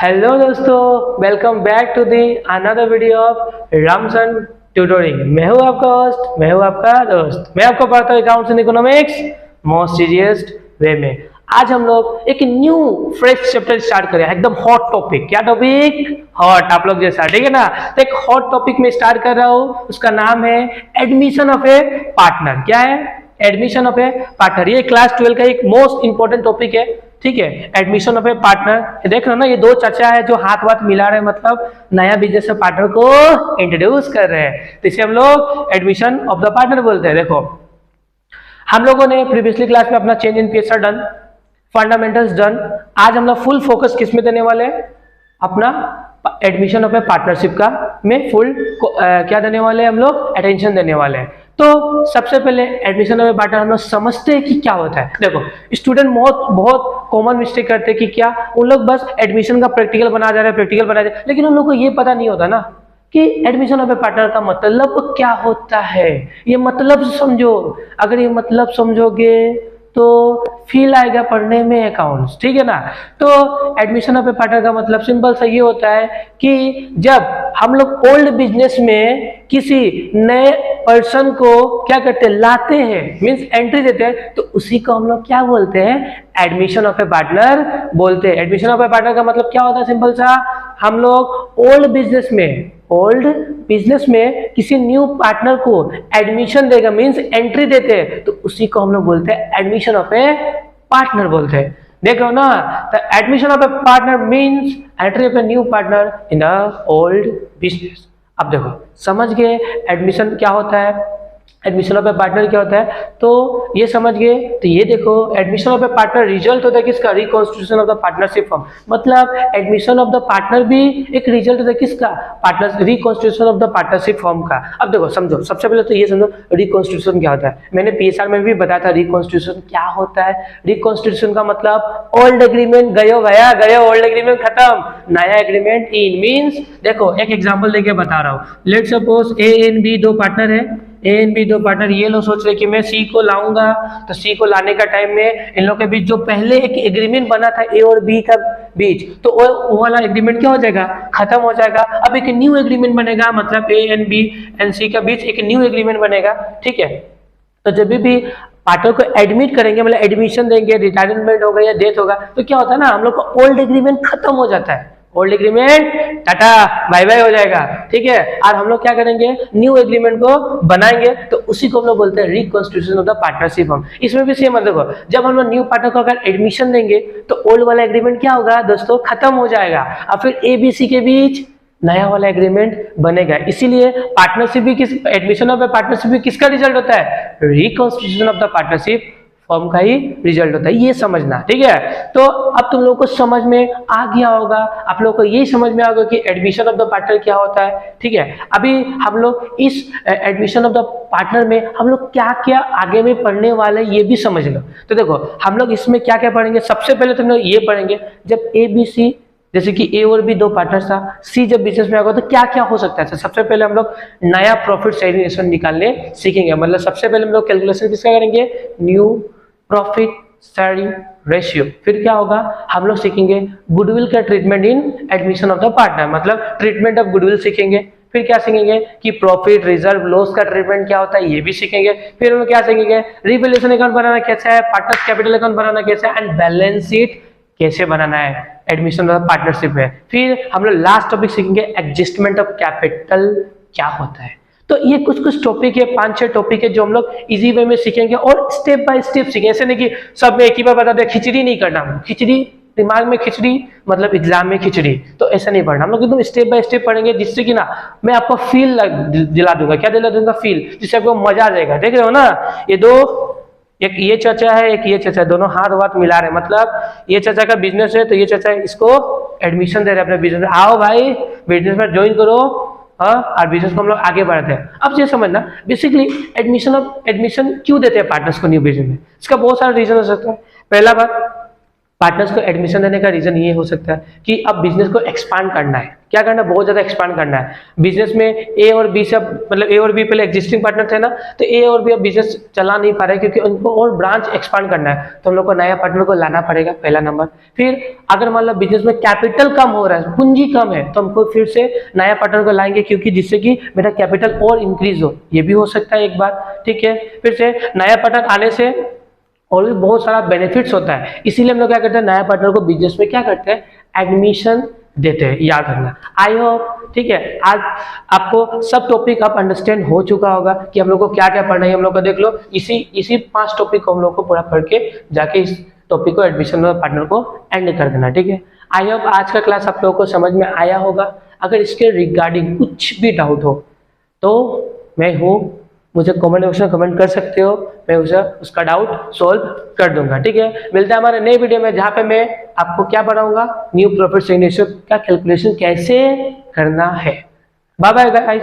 Hello दोस्तों, welcome back to the another video of Ramsan tutoring. मैं हूं आपका होस्ट, मैं हूं आपका दोस्त। मैं आपको पढ़ाता हूं accounts and economics most serious वे में। आज हम लोग एक न्यू फ्रेश चैप्टर स्टार्ट करें, एकदम हॉट टॉपिक। क्या टॉपिक? हॉट, आप लोग जैसा, ठीक है ना। तो एक हॉट टॉपिक में स्टार्ट कर रहा हूं, उसका नाम है एडमिशन ऑफ ए पार्टनर। क्या है? Admission of A partner. ये क्लास 12 का एक मोस्ट इंपॉर्टेंट टॉपिक है, ठीक है। एडमिशन ऑफ ए पार्टनर, देख रहे हो ना, ये दो चाचा है जो हाथ वाथ मिला रहे हैं, मतलब नया बिजनेस पार्टनर को इंट्रोड्यूस कर रहे हैं, तो इसे हम लोग एडमिशन ऑफ द पार्टनर बोलते हैं। देखो, हम लोगों ने प्रीवियसली क्लास में अपना change in PSR done, fundamentals done. आज हम लोग फुल फोकस किस में देने वाले हैं? अपना एडमिशन ऑफ ए पार्टनरशिप का में फुल क्या देने वाले हैं हम लोग? अटेंशन देने वाले हैं। तो सबसे पहले एडमिशन ऑफ ए पार्टनर हम लोग समझते हैं कि क्या होता है। देखो, स्टूडेंट बहुत कॉमन मिस्टेक करते हैं कि क्या, उन लोग बस एडमिशन का प्रैक्टिकल बना जा रहे हैं, प्रैक्टिकल बना जा रहे हैं, लेकिन उन लोग को ये पता नहीं होता ना कि एडमिशन ऑफ ए पार्टनर का मतलब क्या होता है। ये मतलब समझो, अगर ये मतलब समझोगे तो फील आएगा पढ़ने में अकाउंट्स, ठीक है ना। तो एडमिशन ऑफ ए पार्टनर का मतलब सिंपल सा ये होता है कि जब हम लोग ओल्ड बिजनेस में किसी नए पर्सन को क्या करते हैं? लाते हैं, मींस एंट्री देते हैं, तो उसी को हम लोग क्या बोलते हैं? एडमिशन ऑफ ए पार्टनर बोलते हैं। एडमिशन ऑफ ए पार्टनर का मतलब क्या होता है? सिंपल सा, हम लोग ओल्ड बिजनेस में किसी न्यू पार्टनर को एडमिशन देगा, मींस एंट्री देते हैं, तो उसी को हम लोग बोलते हैं एडमिशन ऑफ ए पार्टनर बोलते हैं। देख लो ना, तो admission of A partner means entry of a new partner in the old business. अब देखो, समझ गए एडमिशन क्या होता है, एडमिशन ऑफ ए पार्टनर क्या होता है, तो ये समझ गए। तो ये देखो, admission of A partner result होता है किसका? Reconstitution of the partnership form. मतलब एडमिशन ऑफ द पार्टनर भी एक रिजल्ट होता है किसका? Partner, reconstitution of the partnership form का। अब देखो, समझो, सबसे पहले तो ये समझो रिकॉन्स्टिट्यूशन क्या होता है। मैंने पीएसआर में भी बताया था रिकॉन्स्टिट्यूशन क्या होता है। रिकॉन्स्टिट्यूशन का मतलब ओल्ड एग्रीमेंट गयो गया, गयो ओल्ड एग्रीमेंट खत्म, नया एग्रीमेंट इन। मींस देखो, एक एग्जांपल देके बता रहा हूँ। Let suppose A and B दो पार्टनर है, ए एंड बी दो पार्टनर। ये लोग सोच रहे कि मैं सी को लाऊंगा, तो सी को लाने का टाइम में इन लोग के बीच जो पहले एक एग्रीमेंट बना था ए और बी का बीच, तो वो वाला एग्रीमेंट क्या हो जाएगा? खत्म हो जाएगा। अब एक न्यू एग्रीमेंट बनेगा, मतलब ए एंड बी एंड सी का बीच एक न्यू एग्रीमेंट बनेगा, ठीक है। तो जब भी पार्टनर को एडमिट करेंगे, मतलब एडमिशन देंगे, रिटायरमेंट होगा या डेथ होगा, तो क्या होता है ना, हम लोग का ओल्ड एग्रीमेंट खत्म हो जाता है। Old agreement tata bye bye हो जाएगा, ठीक है। और हम लोग क्या करेंगे? न्यू एग्रीमेंट को बनाएंगे, तो उसी को हम लोग बोलते हैं reconstitution of the partnership form. इसमें भी सेम है। देखो, जब हम लोग न्यू पार्टनर को अगर एडमिशन देंगे, तो ओल्ड वाला एग्रीमेंट क्या होगा दोस्तों? खत्म हो जाएगा, और फिर ए बी सी के बीच नया वाला एग्रीमेंट बनेगा। इसीलिए पार्टनरशिप भी एडमिशन ऑफ पार्टनरशिप भी किसका रिजल्ट होता है? Reconstitution of the partnership form का ही रिजल्ट होता है। ये समझना, ठीक है। तो अब तुम लोगों को समझ में आ गया होगा, आप लोगों को यही समझ में आ गया कि एडमिशन ऑफ द पार्टनर क्या होता है, ठीक है। अभी हम लोग इस एडमिशन ऑफ द पार्टनर में हम लोग क्या क्या आगे में पढ़ने वाले ये भी समझ लो। तो देखो, हम लोग इसमें क्या क्या पढ़ेंगे। सबसे पहले तुम लोग ये पढ़ेंगे, जब ए बी सी, जैसे कि ए और बी दो पार्टनर था, सी जब बिजनेस में आएगा तो क्या क्या हो सकता है। सबसे पहले हम लोग नया प्रॉफिट शेयरिंग रेशियो निकालने सीखेंगे। मतलब सबसे पहले हम लोग कैलकुलेशन किसका करेंगे? New profit sharing ratio. फिर क्या होगा? हम लोग सीखेंगे गुडविल का treatment in admission of the partner, मतलब ट्रीटमेंट ऑफ गुडविल सीखेंगे। फिर क्या सीखेंगे कि प्रॉफिट रिजर्व लॉस का ट्रीटमेंट क्या होता है, ये भी सीखेंगे। फिर हम लोग क्या सीखेंगे? रिवैल्यूएशन अकाउंट बनाना कैसा है, पार्टनर्स कैपिटल अकाउंट बनाना कैसा है, एंड बैलेंस शीट कैसे बनाना है एडमिशन ऑफ पार्टनरशिप में। फिर हम लोग लास्ट टॉपिक सीखेंगे एडजस्टमेंट ऑफ कैपिटल क्या होता है। तो ये कुछ टॉपिक है, 5-6 टॉपिक है जो हम लोग इजी वे में सीखेंगे और स्टेप बाय स्टेप सीखेंगे। ऐसे नहीं कि सब में एक ही बार बता दे, खिचड़ी नहीं करना। खिचड़ी दिमाग में, खिचड़ी मतलब एग्जाम में खिचड़ी, तो ऐसा नहीं पढ़ना। हम लोग एकदम स्टेप बाय स्टेप पढ़ेंगे, जिससे कि ना मैं आपको फील दिला दूंगा। क्या दिला दूंगा? फील, जिससे आपको मजा आ जाएगा। देख रहे हो ना, ये दो, एक ये चाचा है, एक ये चाचा, दोनों हाथ वाथ मिला रहे। मतलब ये चाचा का बिजनेस है, तो ये चाचा इसको एडमिशन दे रहे हैं अपने बिजनेस में। आओ भाई, बिजनेस में ज्वाइन करो, हाँ, और बिजनेस को हम लोग आगे बढ़ाते हैं। अब ये समझना, बेसिकली एडमिशन क्यों देते हैं पार्टनर्स को न्यू बिजनेस में? इसका बहुत सारा रीजन हो सकता है। पहला बात, पार्टनर्स को एडमिशन देने का रीजन ये हो सकता है कि अब बिजनेस को एक्सपांड करना है। क्या करना है? बहुत ज्यादा एक्सपांड करना है बिजनेस में। ए और बी सब, मतलब ए और बी पहले एग्जिस्टिंग पार्टनर थे ना, तो ए और बी अब बिजनेस चला नहीं पा रहे क्योंकि उनको और ब्रांच एक्सपांड करना है, तो हम लोग को नया पार्टनर को लाना पड़ेगा, पहला नंबर। फिर अगर मान लो बिजनेस में कैपिटल कम हो रहा है, पूंजी कम है, तो हमको फिर से नया पार्टनर को लाएंगे क्योंकि जिससे कि मेरा कैपिटल और इंक्रीज हो, ये भी हो सकता है एक बात, ठीक है। फिर से नया पार्टनर आने से और भी बहुत सारा बेनिफिट्स होता है, इसीलिए हम लोग क्या करते हैं, नया पार्टनर को बिजनेस में क्या करते हैं, एडमिशन देते हैं, याद रखना। आई होप, ठीक है, आज आपको सब टॉपिक आप अंडरस्टैंड हो चुका होगा कि हम लोग को क्या क्या पढ़ना है। हम लोग को देख लो, इसी 5 टॉपिक को हम लोग को पूरा पढ़ के जाके इस टॉपिक को एडमिशन पार्टनर को एंड कर देना, ठीक है। आई होप आज का क्लास आप लोगों को समझ में आया होगा। अगर इसके रिगार्डिंग कुछ भी डाउट हो तो मैं हूँ, मुझे कमेंट बॉक्स में कमेंट कर सकते हो, मैं उसका डाउट सॉल्व कर दूंगा, ठीक है। मिलता है हमारे नए वीडियो में, जहाँ पे मैं आपको क्या पढ़ाऊंगा, न्यू प्रॉफिट शेयरिंग रेशियो का कैलकुलेशन कैसे करना है। Bye bye guys.